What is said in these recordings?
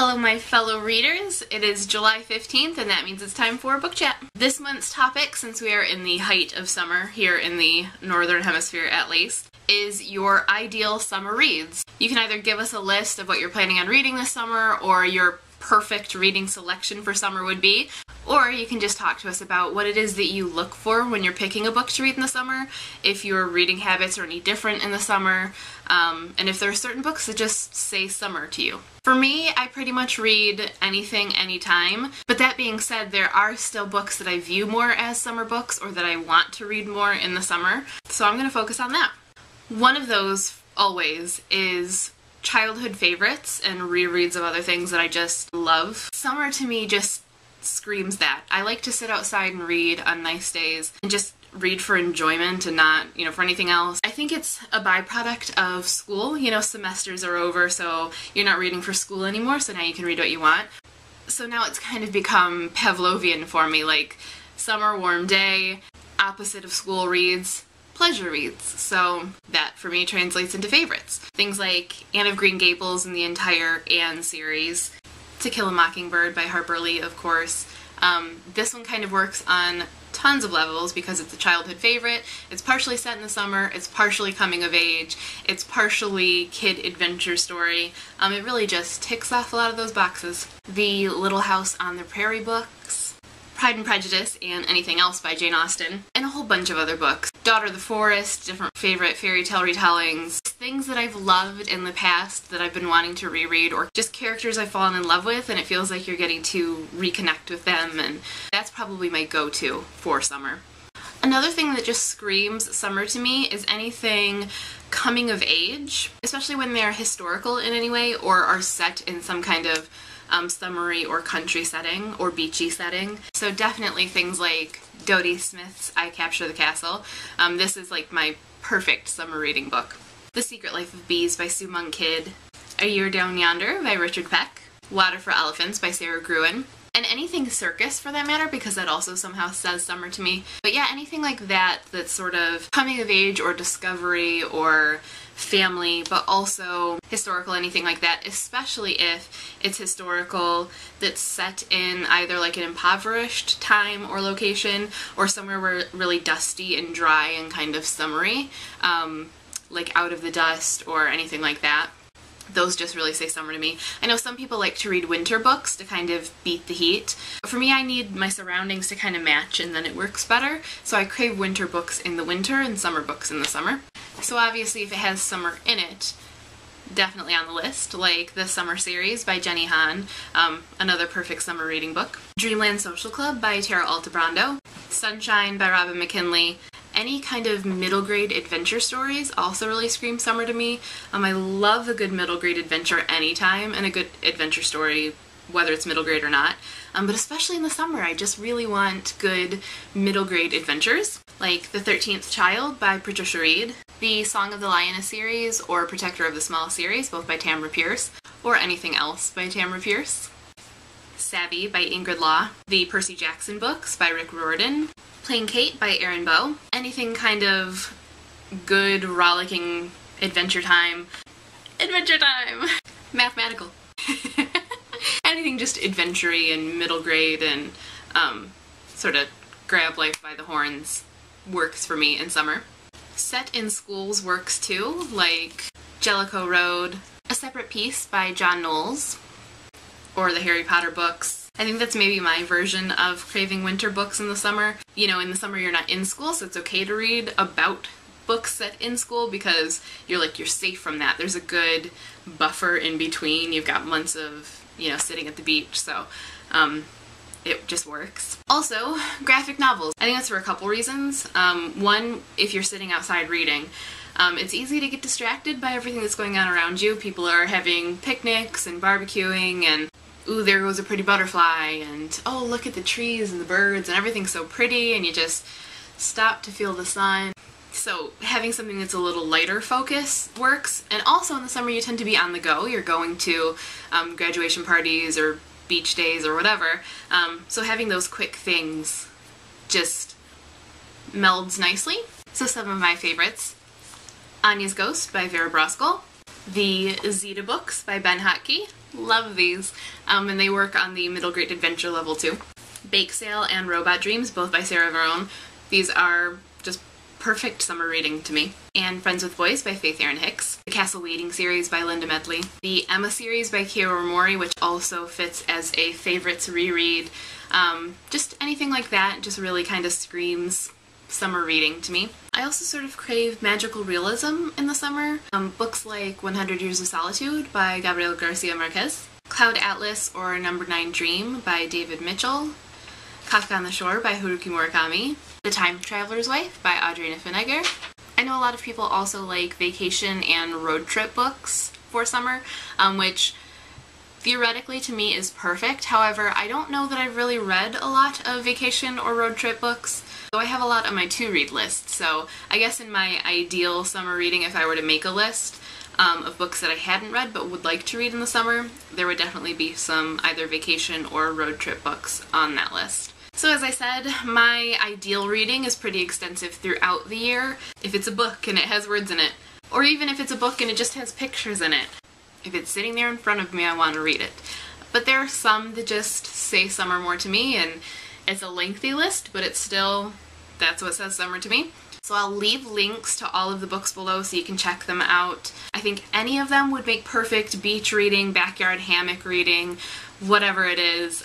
Hello my fellow readers, it is July 15th and that means it's time for book chat. This month's topic, since we are in the height of summer here in the northern hemisphere at least, is your ideal summer reads. You can either give us a list of what you're planning on reading this summer or your perfect reading selection for summer would be, or you can just talk to us about what it is that you look for when you're picking a book to read in the summer, if your reading habits are any different in the summer, and if there are certain books that just say summer to you. For me, I pretty much read anything, anytime, but that being said, there are still books that I view more as summer books or that I want to read more in the summer, so I'm going to focus on that. One of those, always, is childhood favorites and rereads of other things that I just love. Summer to me just screams that. I like to sit outside and read on nice days and just read for enjoyment and not, for anything else. I think it's a byproduct of school. Semesters are over, so you're not reading for school anymore, so now you can read what you want. So now it's kind of become Pavlovian for me, like summer, warm day, opposite of school reads, pleasure reads. So that for me translates into favorites. Things like Anne of Green Gables and the entire Anne series, To Kill a Mockingbird by Harper Lee, of course. This one kind of works on tons of levels because it's a childhood favorite. It's partially set in the summer, it's partially coming of age, it's partially kid adventure story. It really just ticks off a lot of those boxes. The Little House on the Prairie books, Pride and Prejudice and Anything Else by Jane Austen, and a whole bunch of other books. Daughter of the Forest, different favorite fairy tale retellings, things that I've loved in the past that I've been wanting to reread, or just characters I've fallen in love with and it feels like you're getting to reconnect with them, and that's probably my go-to for summer. Another thing that just screams summer to me is anything coming of age, especially when they're historical in any way or are set in some kind of summery or country setting or beachy setting. So definitely things like Dodie Smith's I Capture the Castle. This is like my perfect summer reading book. The Secret Life of Bees by Sue Monk Kidd, A Year Down Yonder by Richard Peck, Water for Elephants by Sarah Gruen, and anything circus for that matter, because that also somehow says summer to me. But yeah, anything like that that's sort of coming of age or discovery or family, but also historical, anything like that, especially if it's historical that's set in either like an impoverished time or location or somewhere where really dusty and dry and kind of summery, like Out of the Dust or anything like that. Those just really say summer to me. I know some people like to read winter books to kind of beat the heat. For me, I need my surroundings to kind of match and then it works better. So I crave winter books in the winter and summer books in the summer. So obviously if it has summer in it, definitely on the list, like the Summer series by Jenny Han, another perfect summer reading book. Dreamland Social Club by Tara Altebrando. Sunshine by Robin McKinley. Any kind of middle grade adventure stories also really scream summer to me. I love a good middle grade adventure anytime and a good adventure story whether it's middle grade or not. But especially in the summer, I just really want good middle grade adventures, like The 13th Child by Patricia Reed, the Song of the Lioness series or Protector of the Small series, both by Tamara Pierce, or Anything Else by Tamara Pierce. Savvy by Ingrid Law, the Percy Jackson books by Rick Riordan, Plain Kate by Erin Bow, anything kind of good, rollicking adventure time. Mathematical. Anything just adventure-y and middle grade and sort of grab life by the horns works for me in summer. Set in schools works too, like Jellicoe Road, A Separate Piece by John Knowles, or the Harry Potter books. I think that's maybe my version of craving winter books in the summer. In the summer you're not in school, so it's okay to read about books set in school because you're safe from that. There's a good buffer in between. You've got months of, sitting at the beach, so it just works. Also, graphic novels. I think that's for a couple reasons. One, if you're sitting outside reading, it's easy to get distracted by everything that's going on around you. People are having picnics and barbecuing and ooh, there goes a pretty butterfly, and oh, look at the trees and the birds and everything's so pretty, and you just stop to feel the sun. So having something that's a little lighter focus works. And also in the summer you tend to be on the go. You're going to graduation parties or beach days or whatever. So having those quick things just melds nicely. So some of my favorites: Anya's Ghost by Vera Brosgol, The Zeta books by Ben Hotkey. Love these. And they work on the middle grade adventure level too. Bake Sale and Robot Dreams, both by Sarah Varone. These are just perfect summer reading to me. And Friends with Boys by Faith Erin Hicks. The Castle Waiting series by Linda Medley. The Emma series by Kiara Mori, which also fits as a favorites reread. Just anything like that just really kind of screams summer reading to me. I also sort of crave magical realism in the summer. Books like 100 Years of Solitude by Gabriel Garcia Marquez. Cloud Atlas or Number 9 Dream by David Mitchell. Kafka on the Shore by Haruki Murakami. The Time Traveler's Wife by Audrina Finnegar. I know a lot of people also like vacation and road trip books for summer, which theoretically to me is perfect. However, I don't know that I've really read a lot of vacation or road trip books, though I have a lot on my to-read list. So I guess in my ideal summer reading, if I were to make a list of books that I hadn't read but would like to read in the summer, there would definitely be some either vacation or road trip books on that list. So as I said, my ideal reading is pretty extensive throughout the year. If it's a book and it has words in it, or even if it's a book and it just has pictures in it. If it's sitting there in front of me, I want to read it. But there are some that just say summer more to me, and it's a lengthy list, but it's still, that's what says summer to me. So I'll leave links to all of the books below so you can check them out. I think any of them would make perfect beach reading, backyard hammock reading, whatever it is,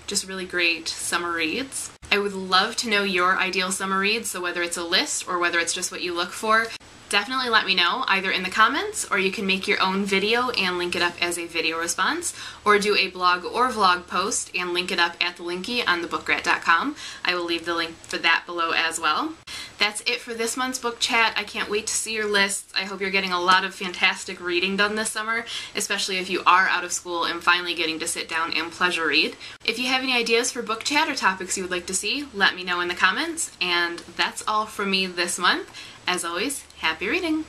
just really great summer reads. I would love to know your ideal summer reads, so whether it's a list or whether it's just what you look for, definitely let me know, either in the comments, or you can make your own video and link it up as a video response, or do a blog or vlog post and link it up at the linky on the bookrat.com. I will leave the link for that below as well. That's it for this month's book chat. I can't wait to see your lists. I hope you're getting a lot of fantastic reading done this summer, especially if you are out of school and finally getting to sit down and pleasure read. If you have any ideas for book chat or topics you would like to see, let me know in the comments. And that's all from me this month. As always, happy reading!